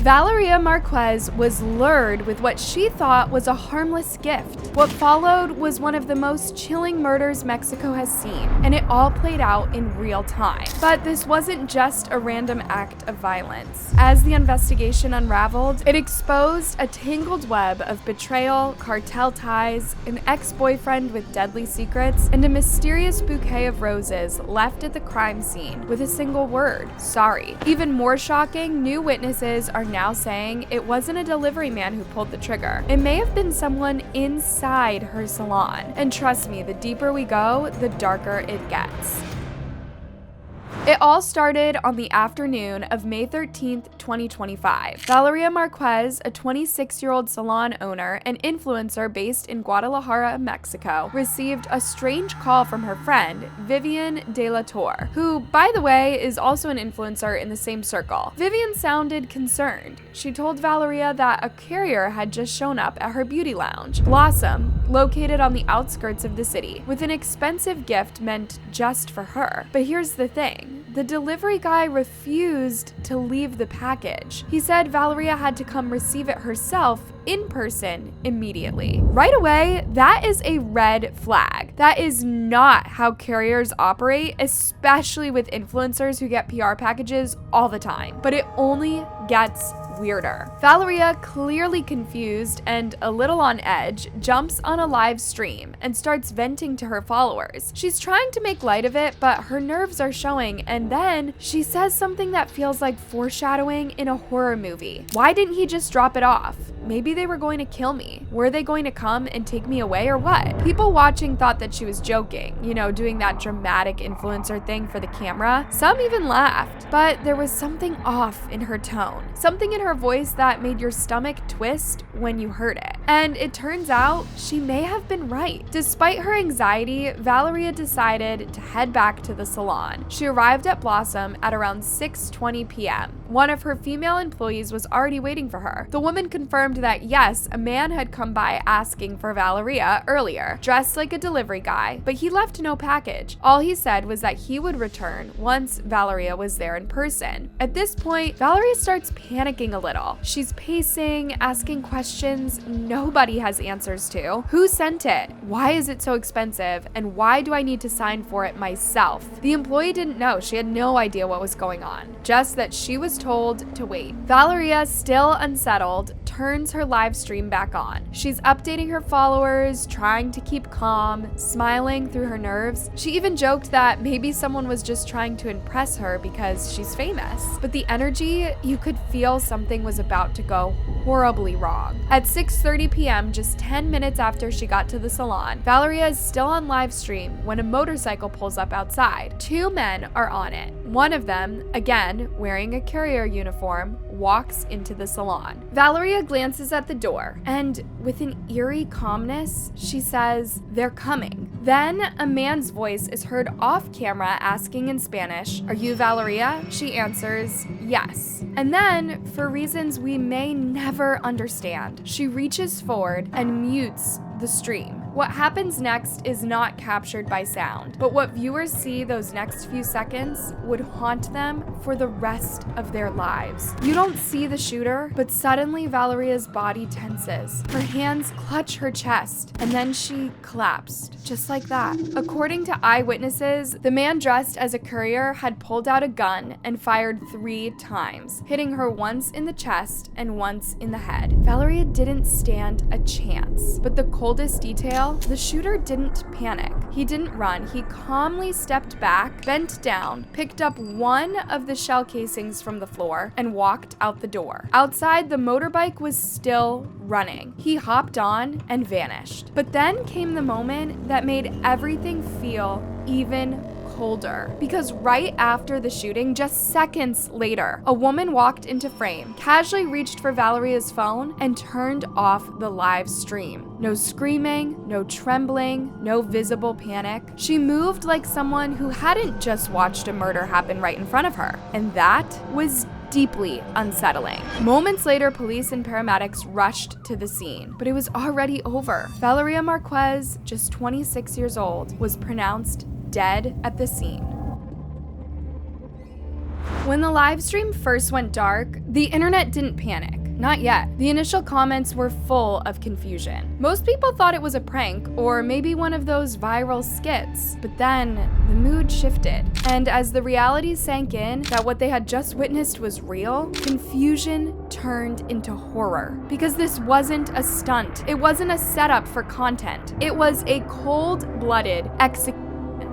Valeria Marquez was lured with what she thought was a harmless gift. What followed was one of the most chilling murders Mexico has seen, and it all played out in real time. But this wasn't just a random act of violence. As the investigation unraveled, it exposed a tangled web of betrayal, cartel ties, an ex-boyfriend with deadly secrets, and a mysterious bouquet of roses left at the crime scene with a single word: sorry. Even more shocking, new witnesses are now saying it wasn't a delivery man who pulled the trigger. It may have been someone inside her salon. And trust me, the deeper we go, the darker it gets. It all started on the afternoon of May 13th, 2025. Valeria Marquez, a 26-year-old salon owner and influencer based in Guadalajara, Mexico, received a strange call from her friend, Vivian De La Torre, who, by the way, is also an influencer in the same circle. Vivian sounded concerned. She told Valeria that a courier had just shown up at her beauty lounge, Blossom, located on the outskirts of the city, with an expensive gift meant just for her. But here's the thing. The delivery guy refused to leave the package. He said Valeria had to come receive it herself in person immediately. Right away, that is a red flag. That is not how couriers operate, especially with influencers who get PR packages all the time. But it only gets weirder. Valeria, clearly confused and a little on edge, jumps on a live stream and starts venting to her followers. She's trying to make light of it, but her nerves are showing, and then she says something that feels like foreshadowing in a horror movie. Why didn't he just drop it off? Maybe they were going to kill me. Were they going to come and take me away or what? People watching thought that she was joking, doing that dramatic influencer thing for the camera. Some even laughed, but there was something off in her tone, something in her voice that made your stomach twist when you heard it. And it turns out she may have been right. Despite her anxiety, Valeria decided to head back to the salon. She arrived at Blossom at around 6:20 p.m. One of her female employees was already waiting for her. The woman confirmed that yes, a man had come by asking for Valeria earlier, dressed like a delivery guy, but he left no package. All he said was that he would return once Valeria was there in person. At this point, Valeria starts panicking a little. She's pacing, asking questions nobody has answers to. Who sent it? Why is it so expensive? And why do I need to sign for it myself? The employee didn't know. She had no idea what was going on, just that she was told to wait. Valeria, still unsettled, turns her live stream back on. She's updating her followers, trying to keep calm, smiling through her nerves. She even joked that maybe someone was just trying to impress her because she's famous. But the energy, you could feel something was about to go horribly wrong. At 6:30 p.m., just 10 minutes after she got to the salon, Valeria is still on live stream when a motorcycle pulls up outside. Two men are on it. One of them, again wearing a courier uniform, walks into the salon. Valeria glances at the door, and with an eerie calmness, she says, "They're coming." Then a man's voice is heard off camera asking in Spanish, "Are you Valeria?" She answers, "Yes." And then, for reasons we may never understand, she reaches forward and mutes the stream. What happens next is not captured by sound, but what viewers see those next few seconds would haunt them for the rest of their lives. You don't see the shooter, but suddenly Valeria's body tenses. Her hands clutch her chest, and then she collapsed, just like that. According to eyewitnesses, the man dressed as a courier had pulled out a gun and fired 3 times, hitting her once in the chest and once in the head. Valeria didn't stand a chance, but the coldest detail, the shooter didn't panic. He didn't run. He calmly stepped back, bent down, picked up one of the shell casings from the floor, and walked out the door. Outside, the motorbike was still running. He hopped on and vanished. But then came the moment that made everything feel even colder, because right after the shooting, just seconds later, a woman walked into frame, casually reached for Valeria's phone, and turned off the live stream. No screaming, no trembling, no visible panic. She moved like someone who hadn't just watched a murder happen right in front of her, and that was deeply unsettling. Moments later, police and paramedics rushed to the scene, but it was already over. Valeria Marquez, just 26 years old, was pronounced dead at the scene. When the live stream first went dark, the internet didn't panic. Not yet. The initial comments were full of confusion. Most people thought it was a prank or maybe one of those viral skits. But then the mood shifted. And as the reality sank in that what they had just witnessed was real, confusion turned into horror. Because this wasn't a stunt. It wasn't a setup for content. It was a cold-blooded execution.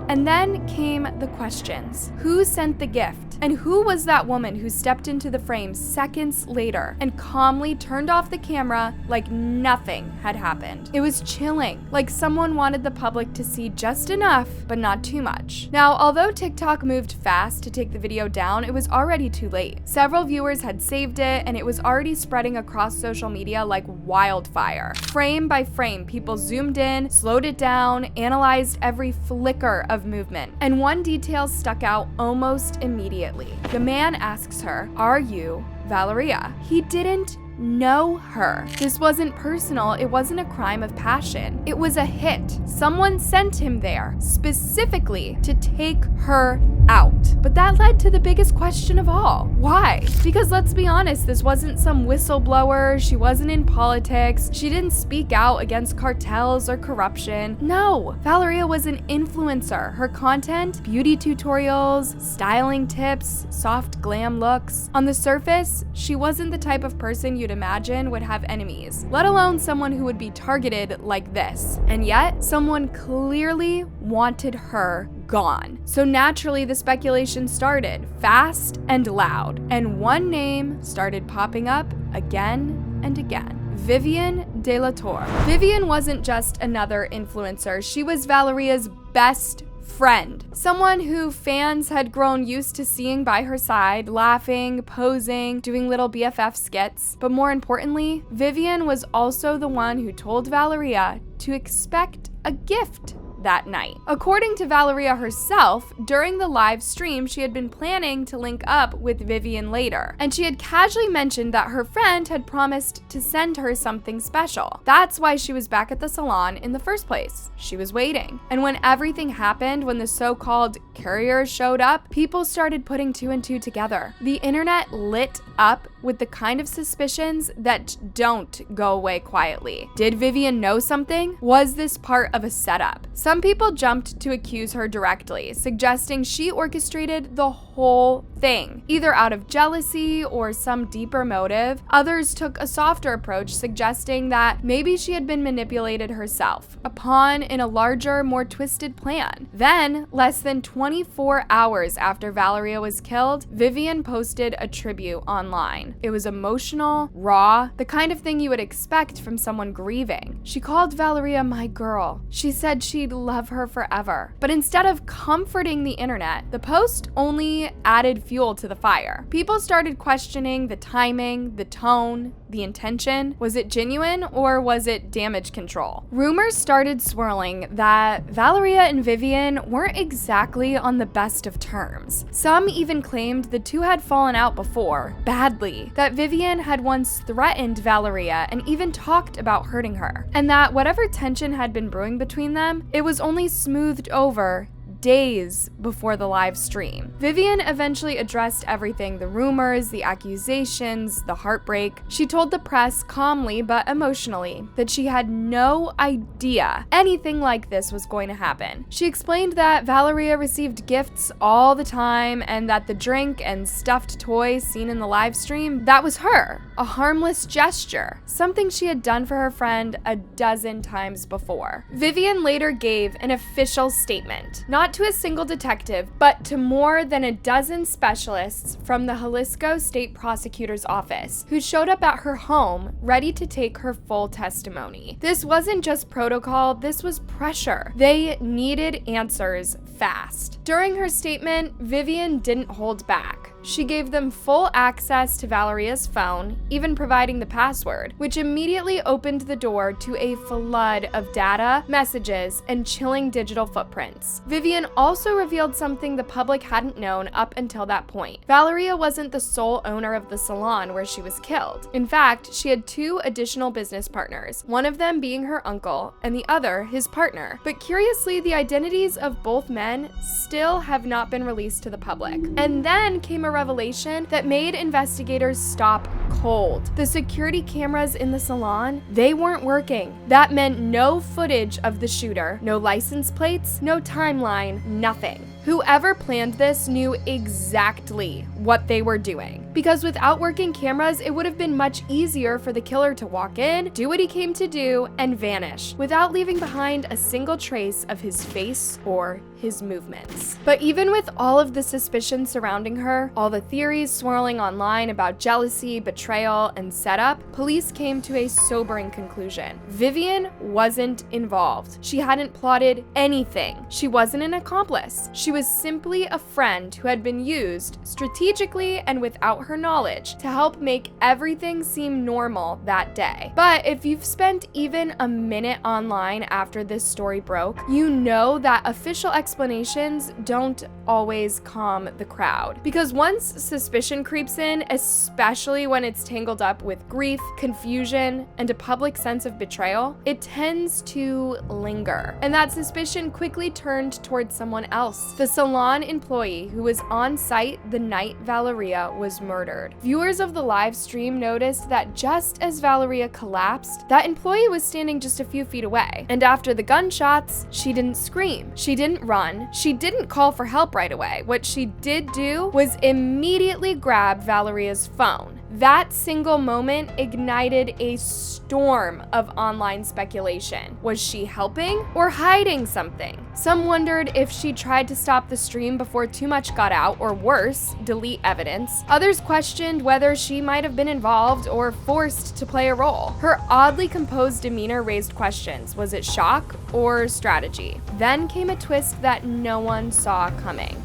And then came the questions. Who sent the gift? And who was that woman who stepped into the frame seconds later and calmly turned off the camera like nothing had happened? It was chilling, like someone wanted the public to see just enough, but not too much. Now, although TikTok moved fast to take the video down, it was already too late. Several viewers had saved it, and it was already spreading across social media like wildfire. Frame by frame, people zoomed in, slowed it down, analyzed every flicker of movement, and one detail stuck out almost immediately. The man asks her, "Are you Valeria?" He didn't know her. This wasn't personal. It wasn't a crime of passion. It was a hit. Someone sent him there specifically to take her out. But that led to the biggest question of all. Why? Because let's be honest, this wasn't some whistleblower. She wasn't in politics. She didn't speak out against cartels or corruption. No, Valeria was an influencer. Her content, beauty tutorials, styling tips, soft glam looks. On the surface, she wasn't the type of person you'd imagine would have enemies, let alone someone who would be targeted like this. And yet, someone clearly wanted her gone. So naturally, the speculation started, fast and loud, and one name started popping up again and again. Vivian de la Tour. Vivian wasn't just another influencer. She was Valeria's best friend, someone who fans had grown used to seeing by her side, laughing, posing, doing little BFF skits. But more importantly, Vivian was also the one who told Valeria to expect a gift that night. According to Valeria herself, during the live stream, she had been planning to link up with Vivian later, and she had casually mentioned that her friend had promised to send her something special. That's why she was back at the salon in the first place. She was waiting. And when everything happened, when the so-called courier showed up, people started putting two and two together. The internet lit up with the kind of suspicions that don't go away quietly. Did Vivian know something? Was this part of a setup? Some people jumped to accuse her directly, suggesting she orchestrated the whole thing, either out of jealousy or some deeper motive. Others took a softer approach, suggesting that maybe she had been manipulated herself, a pawn in a larger, more twisted plan. Then, less than 24 hours after Valeria was killed, Vivian posted a tribute online. It was emotional, raw, the kind of thing you would expect from someone grieving. She called Valeria my girl. She said she'd love her forever. But instead of comforting the internet, the post only added fuel to the fire. People started questioning the timing, the tone, the intention. Was it genuine or was it damage control? Rumors started swirling that Valeria and Vivian weren't exactly on the best of terms. Some even claimed the two had fallen out before, badly, that Vivian had once threatened Valeria and even talked about hurting her, and that whatever tension had been brewing between them, it was only smoothed over days before the live stream. Vivian eventually addressed everything, the rumors, the accusations, the heartbreak. She told the press calmly but emotionally that she had no idea anything like this was going to happen. She explained that Valeria received gifts all the time and that the drink and stuffed toys seen in the live stream, that was her, a harmless gesture, something she had done for her friend a dozen times before. Vivian later gave an official statement, not to a single detective, but to more than a dozen specialists from the Jalisco State Prosecutor's Office, who showed up at her home ready to take her full testimony. This wasn't just protocol, this was pressure. They needed answers fast. During her statement, Vivian didn't hold back. She gave them full access to Valeria's phone, even providing the password, which immediately opened the door to a flood of data, messages, and chilling digital footprints. Vivian also revealed something the public hadn't known up until that point. Valeria wasn't the sole owner of the salon where she was killed. In fact, she had two additional business partners, one of them being her uncle, and the other his partner. But curiously, the identities of both men still have not been released to the public. And then came a revelation that made investigators stop cold. The security cameras in the salon, they weren't working. That meant no footage of the shooter, no license plates, no timeline, nothing. Whoever planned this knew exactly what they were doing. Because without working cameras, it would have been much easier for the killer to walk in, do what he came to do, and vanish, without leaving behind a single trace of his face or his movements. But even with all of the suspicion surrounding her, all the theories swirling online about jealousy, betrayal, and setup, police came to a sobering conclusion. Vivian wasn't involved. She hadn't plotted anything. She wasn't an accomplice. She was simply a friend who had been used strategically and without her knowledge to help make everything seem normal that day. But if you've spent even a minute online after this story broke, you know that official explanations don't always calm the crowd. Because once suspicion creeps in, especially when it's tangled up with grief, confusion, and a public sense of betrayal, it tends to linger. And that suspicion quickly turned towards someone else, the salon employee who was on site the night Valeria was murdered. Viewers of the live stream noticed that just as Valeria collapsed, that employee was standing just a few feet away. And after the gunshots, she didn't scream. She didn't run. She didn't call for help right away. What she did do was immediately grab Valeria's phone. That single moment ignited a storm of online speculation. Was she helping or hiding something? Some wondered if she tried to stop the stream before too much got out, or worse, delete evidence. Others questioned whether she might have been involved or forced to play a role. Her oddly composed demeanor raised questions. Was it shock or strategy? Then came a twist that no one saw coming.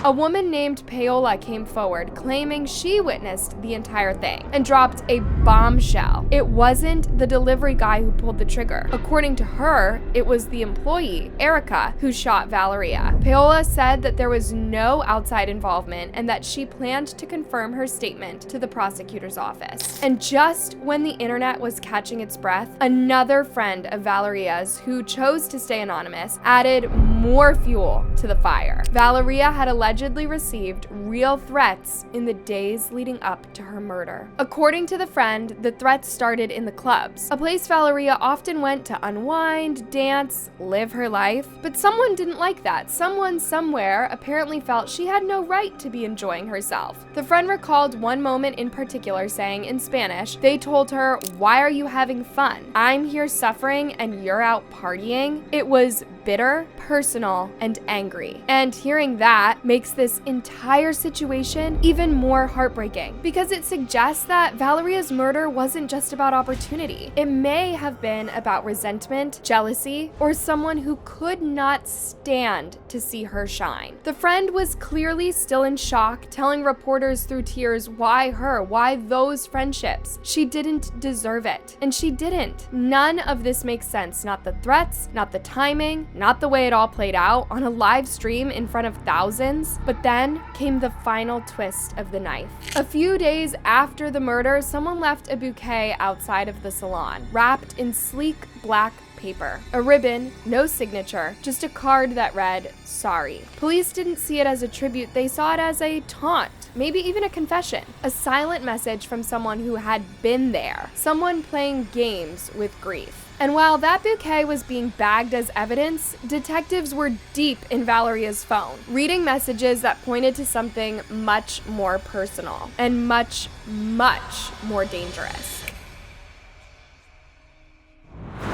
A woman named Paola came forward, claiming she witnessed the entire thing and dropped a bombshell. It wasn't the delivery guy who pulled the trigger. According to her, it was the employee, Erica, who shot Valeria. Paola said that there was no outside involvement and that she planned to confirm her statement to the prosecutor's office. And just when the internet was catching its breath, another friend of Valeria's, who chose to stay anonymous, added more fuel to the fire. Valeria had allegedly received real threats in the days leading up to her murder. According to the friend, the threats started in the clubs, a place Valeria often went to unwind, dance, live her life. But someone didn't like that. Someone somewhere apparently felt she had no right to be enjoying herself. The friend recalled one moment in particular saying in Spanish, they told her, "Why are you having fun? I'm here suffering and you're out partying." It was bitter, personal, and angry. And hearing that makes this entire situation even more heartbreaking, because it suggests that Valeria's murder wasn't just about opportunity. It may have been about resentment, jealousy, or someone who could not stand to see her shine. The friend was clearly still in shock, telling reporters through tears why her, why those friendships. She didn't deserve it. And she didn't. None of this makes sense. Not the threats, not the timing, not the way it all played out on a live stream in front of thousands. But then came the final twist of the knife. A few days after the murder, someone left a bouquet outside of the salon, wrapped in sleek black paper. A ribbon, no signature, just a card that read, "Sorry." Police didn't see it as a tribute, they saw it as a taunt, maybe even a confession. A silent message from someone who had been there, someone playing games with grief. And while that bouquet was being bagged as evidence, detectives were deep in Valeria's phone, reading messages that pointed to something much more personal and much, much more dangerous.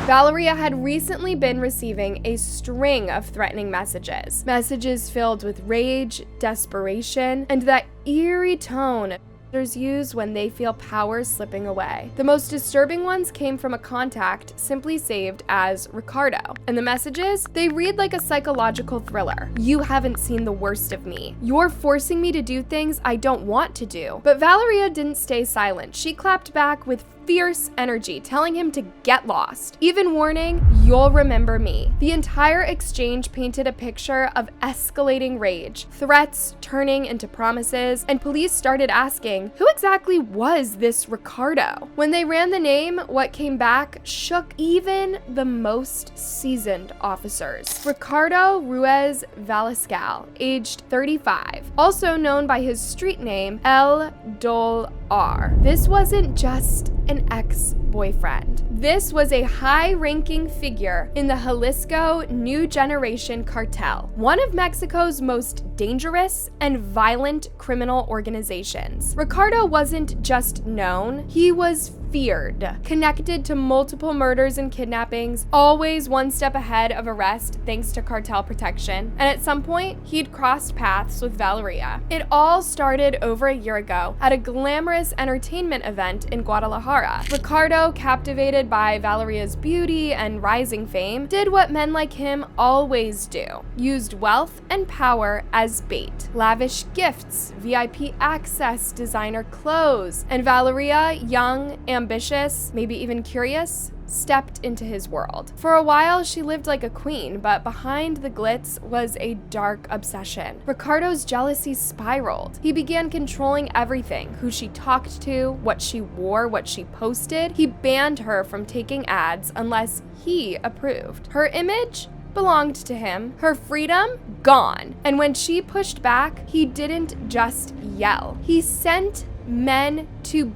Valeria had recently been receiving a string of threatening messages filled with rage, desperation, and that eerie tone others use when they feel power slipping away. The most disturbing ones came from a contact simply saved as Ricardo. And the messages, they read like a psychological thriller. "You haven't seen the worst of me. You're forcing me to do things I don't want to do." But Valeria didn't stay silent. She clapped back with fierce energy, telling him to get lost, even warning, "You'll remember me." The entire exchange painted a picture of escalating rage, threats turning into promises, and police started asking, who exactly was this Ricardo? When they ran the name, what came back shook even the most seasoned officers. Ricardo Ruiz Velascal, aged 35, also known by his street name El Dol R. This wasn't just an ex-boyfriend. This was a high-ranking figure in the Jalisco New Generation Cartel, one of Mexico's most dangerous and violent criminal organizations. Ricardo wasn't just known, he was feared, connected to multiple murders and kidnappings, always one step ahead of arrest thanks to cartel protection, and at some point, he'd crossed paths with Valeria. It all started over a year ago at a glamorous entertainment event in Guadalajara. Ricardo, captivated by Valeria's beauty and rising fame, did what men like him always do, used wealth and power as bait. Lavish gifts, VIP access, designer clothes, and Valeria, young, ambitious, maybe even curious, stepped into his world. For a while, she lived like a queen, but behind the glitz was a dark obsession. Ricardo's jealousy spiraled. He began controlling everything: who she talked to, what she wore, what she posted. He banned her from taking ads unless he approved. Her image belonged to him, her freedom gone. And when she pushed back, he didn't just yell. He sent men to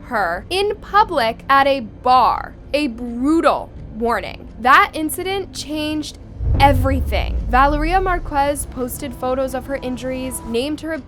her in public at a bar. A brutal warning. That incident changed everything. Valeria Marquez posted photos of her injuries, named her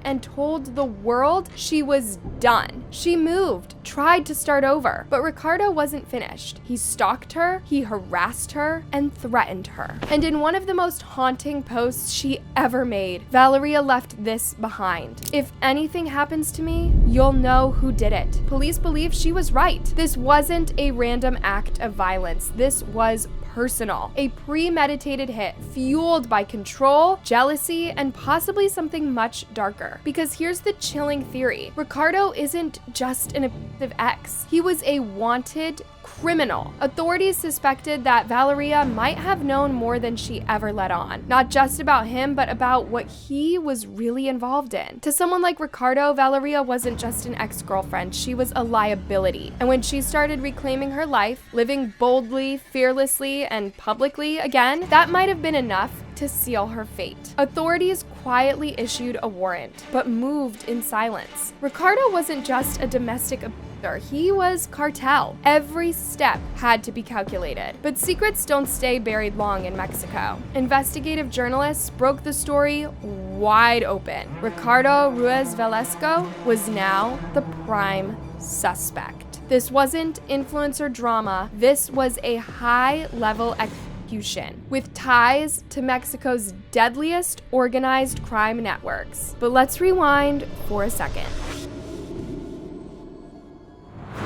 and told the world she was done. She moved, tried to start over, but Ricardo wasn't finished. He stalked her, he harassed her, and threatened her. And in one of the most haunting posts she ever made, Valeria left this behind. "If anything happens to me, you'll know who did it." Police believe she was right. This wasn't a random act of violence. This was personal, a premeditated hit fueled by control, jealousy, and possibly something much darker. Because here's the chilling theory: Ricardo isn't just an abusive ex. He was a wanted criminal. Authorities suspected that Valeria might have known more than she ever let on. Not just about him, but about what he was really involved in. To someone like Ricardo, Valeria wasn't just an ex-girlfriend, she was a liability. And when she started reclaiming her life, living boldly, fearlessly, and publicly again, that might have been enough to seal her fate. Authorities quietly issued a warrant, but moved in silence. Ricardo wasn't just a domestic abuser, he was cartel. Every step had to be calculated. But secrets don't stay buried long in Mexico. Investigative journalists broke the story wide open. Ricardo Ruiz Velasco was now the prime suspect. This wasn't influencer drama, this was a high-level execution with ties to Mexico's deadliest organized crime networks. But let's rewind for a second.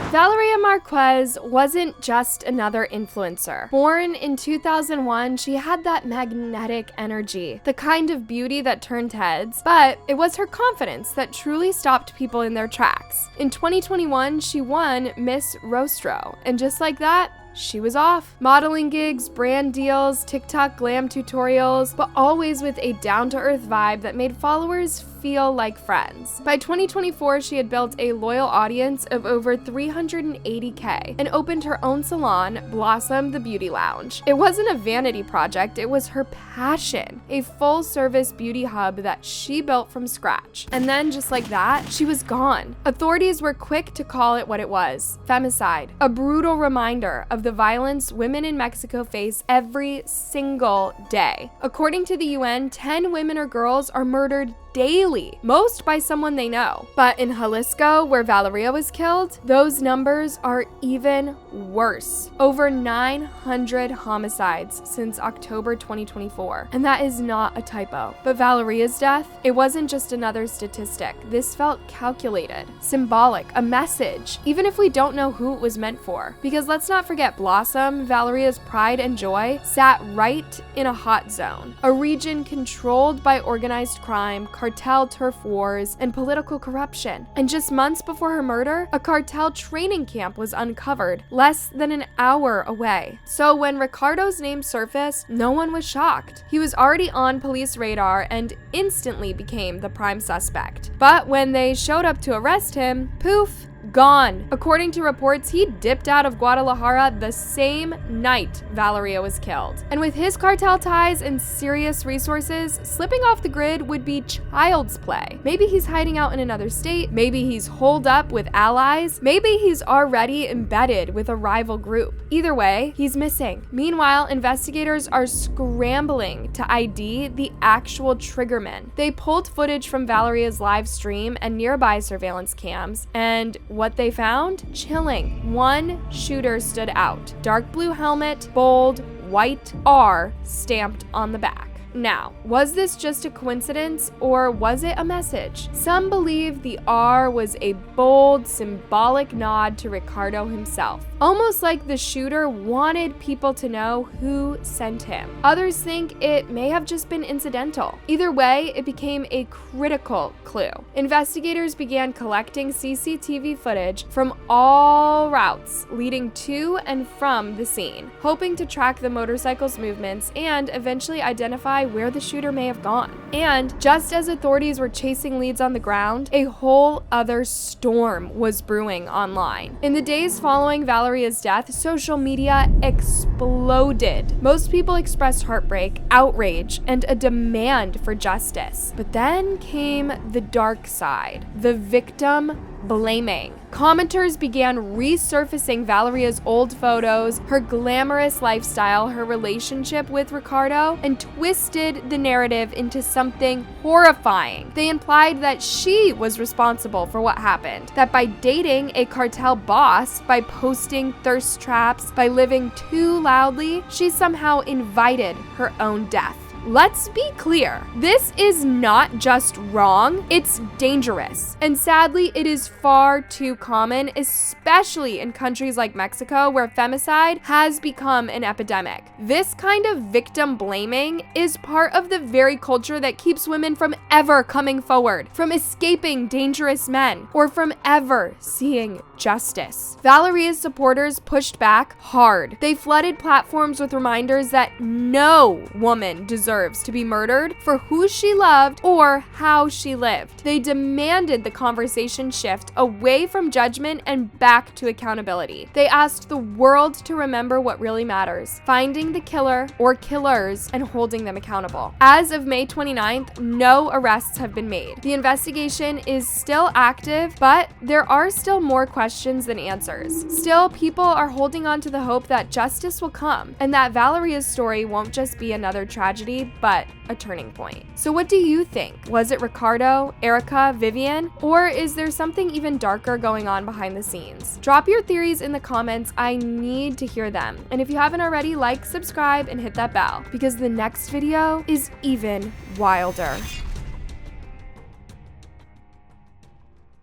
Valeria Marquez wasn't just another influencer. Born in 2001, she had that magnetic energy, the kind of beauty that turned heads, but it was her confidence that truly stopped people in their tracks. In 2021, she won Miss Rostro, and just like that, she was off. Modeling gigs, brand deals, TikTok glam tutorials, but always with a down-to-earth vibe that made followers feel like friends. By 2024, she had built a loyal audience of over 380K and opened her own salon, Blossom the Beauty Lounge. It wasn't a vanity project, it was her passion, a full-service beauty hub that she built from scratch. And then, just like that, she was gone. Authorities were quick to call it what it was: femicide, a brutal reminder of the violence women in Mexico face every single day. According to the UN, 10 women or girls are murdered daily, most by someone they know. But in Jalisco, where Valeria was killed, those numbers are even worse. Over 900 homicides since October 2024. And that is not a typo. But Valeria's death, it wasn't just another statistic. This felt calculated, symbolic, a message, even if we don't know who it was meant for. Because let's not forget Blossom, Valeria's pride and joy, sat right in a hot zone, a region controlled by organized crime, cartel turf wars, and political corruption. And just months before her murder, a cartel training camp was uncovered less than an hour away. So when Ricardo's name surfaced, no one was shocked. He was already on police radar and instantly became the prime suspect. But when they showed up to arrest him, poof, gone. According to reports, he dipped out of Guadalajara the same night Valeria was killed. And with his cartel ties and serious resources, slipping off the grid would be child's play. Maybe he's hiding out in another state, maybe he's holed up with allies, maybe he's already embedded with a rival group. Either way, he's missing. Meanwhile, investigators are scrambling to ID the actual triggerman. They pulled footage from Valeria's live stream and nearby surveillance cams, and what they found? Chilling. One shooter stood out. Dark blue helmet, bold, white R stamped on the back. Now, was this just a coincidence or was it a message? Some believe the R was a bold, symbolic nod to Ricardo himself, almost like the shooter wanted people to know who sent him. Others think it may have just been incidental. Either way, it became a critical clue. Investigators began collecting CCTV footage from all routes leading to and from the scene, hoping to track the motorcycle's movements and eventually identify where the shooter may have gone. And just as authorities were chasing leads on the ground, a whole other storm was brewing online. In the days following Valeria's death, social media exploded. Most people expressed heartbreak, outrage, and a demand for justice. But then came the dark side, the victim blaming. Commenters began resurfacing Valeria's old photos, her glamorous lifestyle, her relationship with Ricardo, and twisted the narrative into something horrifying. They implied that she was responsible for what happened, that by dating a cartel boss, by posting thirst traps, by living too loudly, she somehow invited her own death. Let's be clear, this is not just wrong, it's dangerous. And sadly, it is far too common, especially in countries like Mexico, where femicide has become an epidemic. This kind of victim blaming is part of the very culture that keeps women from ever coming forward, from escaping dangerous men, or from ever seeing justice. Valeria's supporters pushed back hard. They flooded platforms with reminders that no woman deserves to be murdered for who she loved or how she lived. They demanded the conversation shift away from judgment and back to accountability. They asked the world to remember what really matters: finding the killer or killers and holding them accountable. As of May 29th, no arrests have been made. The investigation is still active, but there are still more questions than answers. Still, people are holding on to the hope that justice will come and that Valeria's story won't just be another tragedy, but a turning point. So what do you think? Was it Ricardo, Erica, Vivian, or is there something even darker going on behind the scenes? Drop your theories in the comments. I need to hear them. And if you haven't already, like, subscribe, and hit that bell, because the next video is even wilder.